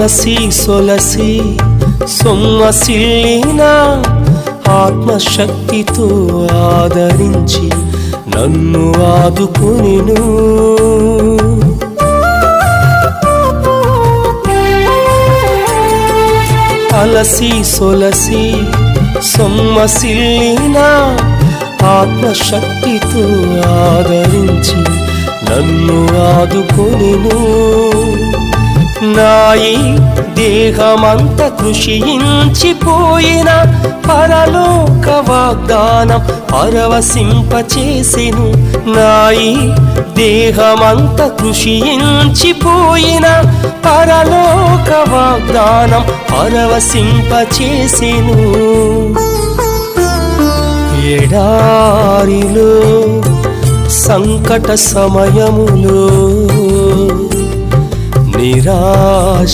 అలసి సొలసి సొమ్మసిల్లిన ఆత్మశక్తితో ఆదరించి నన్ను ఆదుకొనెను. అలసి సొలసి సొమ్మసిల్లిన ఆత్మశక్తితో ఆదరించి నన్ను ఆదుకొనెను. నాయి దేహమంత కృషించిపోయిన పరలోక వాగ్దానం పరవశింపచేసెను. నాయి దేహమంత కృషించిపోయిన పరలోక వాగ్దానం పరవశింపచేసెను. ఎడారిలో సంకట సమయములో నిరాశ